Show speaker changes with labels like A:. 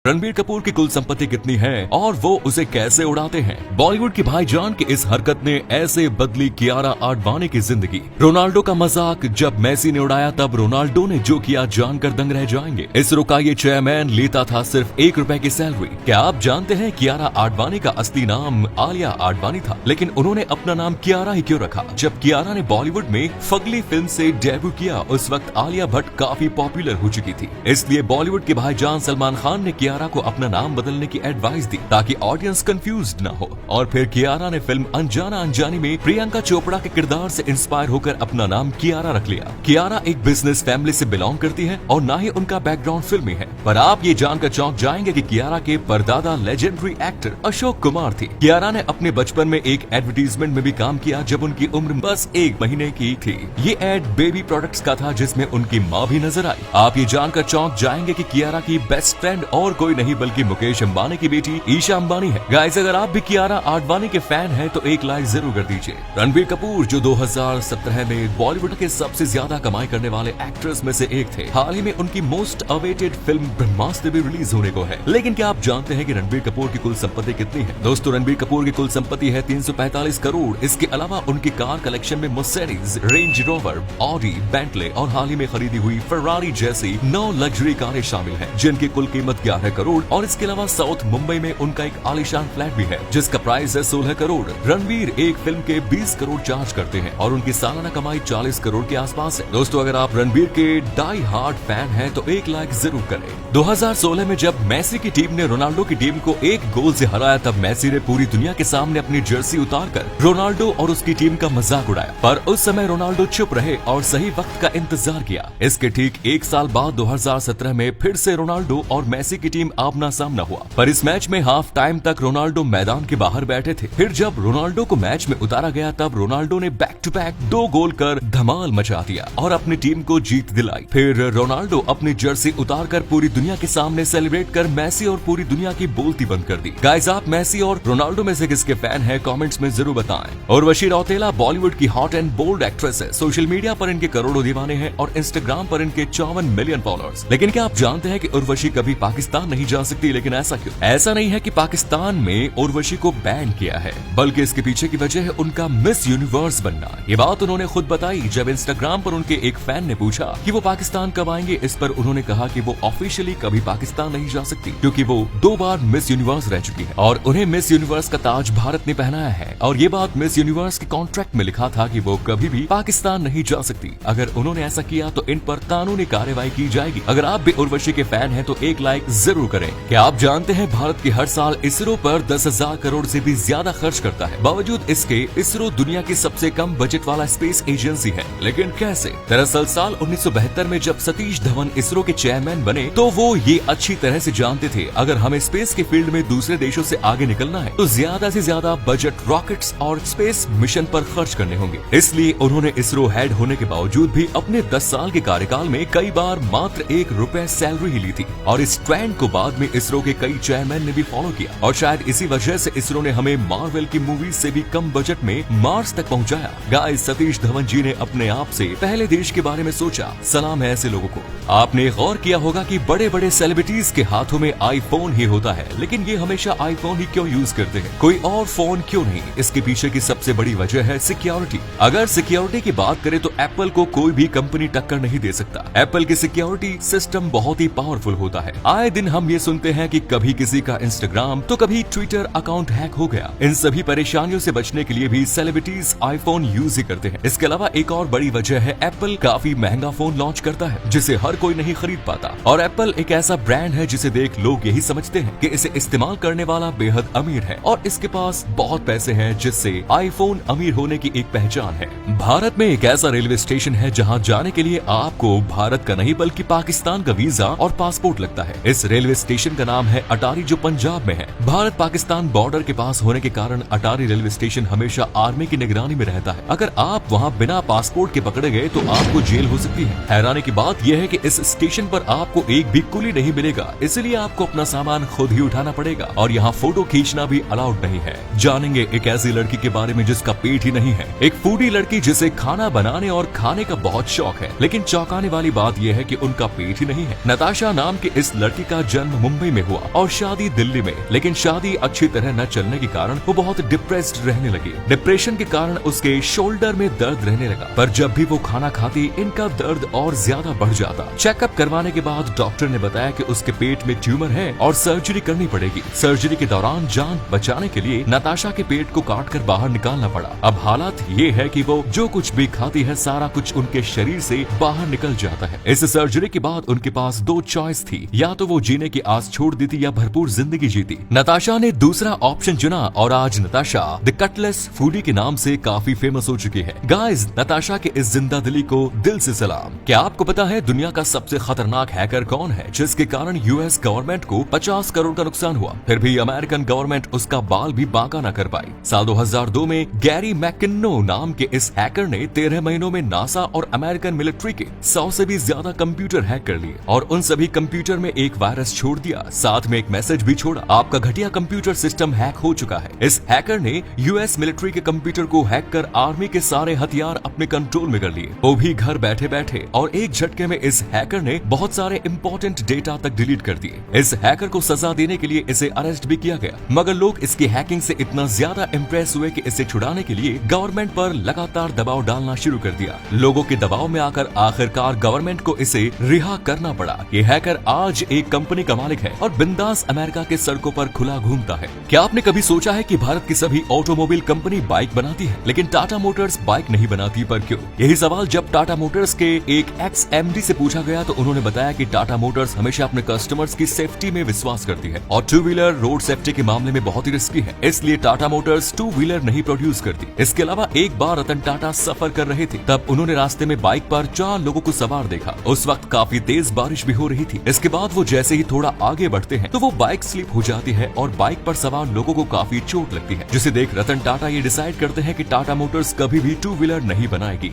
A: रणबीर कपूर की कुल संपत्ति कितनी है और वो उसे कैसे उड़ाते हैं। बॉलीवुड की भाईजान की इस हरकत ने ऐसे बदली कियारा आडवाणी की जिंदगी। रोनाल्डो का मजाक जब मेसी ने उड़ाया तब रोनाल्डो ने जो किया जानकर दंग रह जाएंगे। इसरो का ये चेयरमैन लेता था सिर्फ ₹1 की सैलरी। क्या आप जानते हैं कियारा आडवाणी का असली नाम आलिया आडवाणी था, लेकिन उन्होंने अपना नाम कियारा ही क्यों रखा। जब कियारा ने बॉलीवुड में फगली फिल्म से डेब्यू किया उस वक्त आलिया भट्ट काफी पॉपुलर हो चुकी थी, इसलिए बॉलीवुड के भाईजान सलमान खान ने कियारा को अपना नाम बदलने की एडवाइस दी ताकि ऑडियंस कंफ्यूज्ड न हो। और फिर कियारा ने फिल्म अनजाना अनजानी में प्रियंका चोपड़ा के किरदार से इंस्पायर होकर अपना नाम कियारा रख लिया। कियारा एक बिजनेस फैमिली से बिलोंग करती है और ना ही उनका बैकग्राउंड फिल्मी है, पर आप ये जानकर चौंक जाएंगे कि कियारा के परदादा लेजेंडरी एक्टर अशोक कुमार थे। कियारा ने अपने बचपन में एक एडवर्टीजमेंट में भी काम किया जब उनकी उम्र बस 1 महीने की थी। ये एड बेबी प्रोडक्ट्स का था जिसमें उनकी माँ भी नजर आई। आप ये जानकर चौंक जाएंगे कि कियारा की बेस्ट फ्रेंड और कोई नहीं बल्कि मुकेश अंबानी की बेटी ईशा अंबानी है। गाइस, अगर आप भी कियारा आडवाणी के फैन हैं तो एक लाइक जरूर कर दीजिए। रणबीर कपूर जो 2017 में बॉलीवुड के सबसे ज्यादा कमाई करने वाले एक्टर्स में से एक थे, हाल ही में उनकी मोस्ट अवेटेड फिल्म ब्रह्मास्त्र भी रिलीज होने को है। लेकिन क्या आप जानते हैं कि रणबीर कपूर की कुल संपत्ति कितनी है? दोस्तों, रणबीर कपूर की कुल संपत्ति है 345 करोड़। इसके अलावा उनकी कार कलेक्शन में Mercedes, range rover, Audi, Bentley और हाल ही में खरीदी हुई फरारी जैसी 9 लग्जरी कारें शामिल हैं, जिनकी कुल कीमत 11 करोड़। और इसके अलावा साउथ मुंबई में उनका एक आलीशान फ्लैट भी है जिसका प्राइस है 16 करोड़। रणबीर एक फिल्म के 20 करोड़ चार्ज करते हैं और उनकी सालाना कमाई 40 करोड़ के आसपास है। दोस्तों, अगर आप रणबीर के डाई हार्ड फैन हैं तो एक लाइक जरूर करें। 2016 में जब मेसी की टीम ने रोनाल्डो की टीम को 1 गोल से हराया तब मेसी ने पूरी दुनिया के सामने अपनी जर्सी उतारकर रोनाल्डो और उसकी टीम का मजाक उड़ाया, पर उस समय रोनाल्डो चुप रहे और सही वक्त का इंतजार किया। इसके ठीक 1 साल बाद 2017 में फिर से रोनाल्डो और मेसी की टीम आमना सामना हुआ, पर इस मैच में हाफ टाइम तक रोनाल्डो मैदान के बाहर बैठे थे। फिर जब रोनाल्डो को मैच में उतारा गया तब रोनाल्डो ने बैक टू बैक 2 गोल कर धमाल मचा दिया और अपनी टीम को जीत दिलाई। फिर रोनाल्डो अपनी जर्सी उतारकर पूरी दुनिया के सामने सेलिब्रेट कर मेसी और पूरी दुनिया की बोलती बंद कर दी। गाइस, आप मेसी और रोनाल्डो में से किसके फैन हैं कमेंट्स में जरूर बताएं। उर्वशी रौतेला बॉलीवुड की हॉट एंड बोल्ड एक्ट्रेस है। सोशल मीडिया पर इनके करोड़ों दीवाने हैं और इंस्टाग्राम पर इनके 54 मिलियन फॉलोअर्स। लेकिन क्या आप जानते हैं कि उर्वशी कभी पाकिस्तान नहीं जा सकती? लेकिन ऐसा क्यों? ऐसा नहीं है कि पाकिस्तान में उर्वशी को बैन किया है, बल्कि इसके पीछे की वजह है उनका मिस यूनिवर्स बनना। ये बात उन्होंने खुद बताई जब इंस्टाग्राम पर उनके एक फैन ने पूछा कि वो पाकिस्तान कब आएंगे। इस पर उन्होंने कहा कि वो ऑफिशियली कभी पाकिस्तान नहीं जा सकती क्योंकि वो 2 बार मिस यूनिवर्स रह चुकी है और उन्हें मिस यूनिवर्स का ताज भारत ने पहनाया है। और ये बात मिस यूनिवर्स के कॉन्ट्रैक्ट में लिखा था कि वो कभी भी पाकिस्तान नहीं जा सकती। अगर उन्होंने ऐसा किया तो इन पर कानूनी कार्रवाई की जाएगी। अगर आप भी उर्वशी के फैन हैं तो एक लाइक जरूर करें। क्या आप जानते हैं भारत की हर साल इसरो पर 10,000 करोड़ से भी ज्यादा खर्च करता है? बावजूद इसके इसरो दुनिया की सबसे कम बजट वाला स्पेस एजेंसी है। लेकिन कैसे? दरअसल साल 1972 में जब सतीश धवन इसरो के चेयरमैन बने तो वो ये अच्छी तरह से जानते थे अगर हमें स्पेस के फील्ड में दूसरे देशों से आगे निकलना है तो ज्यादा से ज्यादा बजट रॉकेट्स और स्पेस मिशन पर खर्च करने होंगे। इसलिए उन्होंने इसरो हेड होने के बावजूद भी अपने 10 साल के कार्यकाल में कई बार मात्र ₹1 सैलरी ही ली थी। और इस ट्रेंड को बाद में इसरो के कई चेयरमैन ने भी फॉलो किया और शायद इसी वजह से इसरो ने हमें मार्वल की मूवीज से भी कम बजट में मार्स तक पहुंचाया। गाइस, सतीश धवन जी ने अपने आप से पहले देश के बारे में सोचा। सलाम है ऐसे लोगों को। आपने गौर किया होगा कि बड़े बड़े सेलिब्रिटीज के हाथों में आईफोन ही होता है, लेकिन ये हमेशा आईफोन ही क्यों यूज करते हैं? कोई और फोन क्यों नहीं? इसके पीछे की सबसे बड़ी वजह है सिक्योरिटी। अगर सिक्योरिटी की बात करें तो एप्पल को कोई भी कंपनी टक्कर नहीं दे सकता। एप्पल की सिक्योरिटी सिस्टम बहुत ही पावरफुल होता है। आए दिन हम ये सुनते हैं कि कभी किसी का इंस्टाग्राम तो कभी ट्विटर अकाउंट हैक हो गया। इन सभी परेशानियों से बचने के लिए भी सेलिब्रिटीज आईफोन यूज ही करते हैं। इसके अलावा एक और बड़ी वजह है एप्पल काफी महंगा फोन लॉन्च करता है जिसे हर कोई नहीं खरीद पाता। और एप्पल एक ऐसा ब्रांड है जिसे देख लोग यही समझते हैं कि इसे इस्तेमाल करने वाला बेहद अमीर है और इसके पास बहुत पैसे हैं, जिससे आईफोन अमीर होने की एक पहचान है। भारत में एक ऐसा रेलवे स्टेशन है जहाँ जाने के लिए आपको भारत का नहीं बल्कि पाकिस्तान का वीजा और पासपोर्ट लगता है। इस रेलवे स्टेशन का नाम है अटारी जो पंजाब में है। भारत पाकिस्तान बॉर्डर के पास होने के कारण अटारी रेलवे स्टेशन हमेशा आर्मी की निगरानी में रहता है। अगर आप वहाँ बिना पासपोर्ट के पकड़े गए तो आपको जेल हो सकती है। हैरानी की बात यह है कि इस स्टेशन पर आपको एक भी कुली नहीं मिलेगा, इसलिए आपको अपना सामान खुद ही उठाना पड़ेगा और यहाँ फोटो खींचना भी अलाउड नहीं है। जानेंगे एक ऐसी लड़की के बारे में जिसका पेट ही नहीं है। एक फूडी लड़की जिसे खाना बनाने और खाने का बहुत शौक है, लेकिन चौंकाने वाली बात यह है कि उनका पेट ही नहीं है। नताशा नाम की इस लड़की का जन्म मुंबई में हुआ और शादी दिल्ली में, लेकिन शादी अच्छी तरह न चलने के कारण वो बहुत डिप्रेस्ड रहने लगी। डिप्रेशन के कारण उसके शोल्डर में दर्द रहने लगा, पर जब भी वो खाना खाती इनका दर्द और ज्यादा बढ़ जाता। चेकअप करवाने के बाद डॉक्टर ने बताया कि उसके पेट में ट्यूमर है और सर्जरी करनी पड़ेगी। सर्जरी के दौरान जान बचाने के लिए नताशा के पेट को काटकर बाहर निकालना पड़ा। अब हालत ये है कि वो जो कुछ भी खाती है सारा कुछ उनके शरीर से बाहर निकल जाता है। इस सर्जरी के बाद उनके पास दो चॉइस थी, या तो वो जीने की आस छोड़ देती या भरपूर जिंदगी जीती। नताशा ने दूसरा ऑप्शन चुना और आज नताशा द कटलेस फूडी के नाम से काफी फेमस हो चुकी है। गाइस, नताशा के इस जिंदा दिली को दिल से सलाम। क्या आपको पता है दुनिया का सबसे खतरनाक हैकर कौन है, जिसके कारण यूएस गवर्नमेंट को 50 करोड़ का नुकसान हुआ, फिर भी अमेरिकन गवर्नमेंट उसका बाल भी बांका न कर पाई। साल 2002 में गैरी मैकिन्नो नाम के इस हैकर ने 13 महीनों में नासा और अमेरिकन मिलिट्री के 100 से भी ज्यादा कंप्यूटर हैक कर लिए और उन सभी कंप्यूटर में एक वायरस छोड़ दिया, साथ में एक मैसेज भी छोड़ा, आपका घटिया कंप्यूटर सिस्टम हैक हो चुका है। इस हैकर ने यूएस मिलिट्री के कंप्यूटर को हैक कर आर्मी के सारे हथियार अपने कंट्रोल में कर लिए, वो भी घर बैठे बैठे, और एक झटके में इस हैकर ने बहुत सारे इंपॉर्टेंट डेटा तक डिलीट कर दिए। इस हैकर को सजा देने के लिए इसे अरेस्ट भी किया गया, मगर लोग इसकी हैकिंग से इतना ज्यादा इंप्रेस हुए कि इसे छुड़ाने के लिए गवर्नमेंट पर लगातार दबाव डालना शुरू कर दिया। लोगों के दबाव में आकर आखिरकार गवर्नमेंट को इसे रिहा करना पड़ा। ये हैकर आज एक कंपनी का मालिक है और बिंदास अमेरिका के सड़कों पर खुला घूमता है। क्या आपने कभी सोचा है कि भारत की सभी ऑटोमोबाइल कंपनी बाइक बनाती है, लेकिन टाटा मोटर्स बाइक नहीं बनाती, पर क्यों? यही सवाल जब टाटा मोटर्स के एक एक्स एमडी से पूछा गया तो उन्होंने बताया कि टाटा मोटर्स हमेशा अपने कस्टमर्स की सेफ्टी में विश्वास करती है और टू व्हीलर रोड सेफ्टी के मामले में बहुत ही रिस्की है, इसलिए टाटा मोटर्स टू व्हीलर नहीं प्रोड्यूस करती। इसके अलावा एक बार रतन टाटा सफर कर रहे थे, तब उन्होंने रास्ते में बाइक पर 4 लोगों को सवार देखा। उस वक्त काफी तेज बारिश भी हो रही थी। इसके बाद वो जैसे ही थोड़ा आगे बढ़ते हैं तो वो बाइक स्लिप हो जाती है और बाइक पर सवार लोगों को काफी चोट लगती है, जिसे देख रतन टाटा ये डिसाइड करते हैं कि टाटा मोटर्स कभी भी टू व्हीलर नहीं बनाएगी।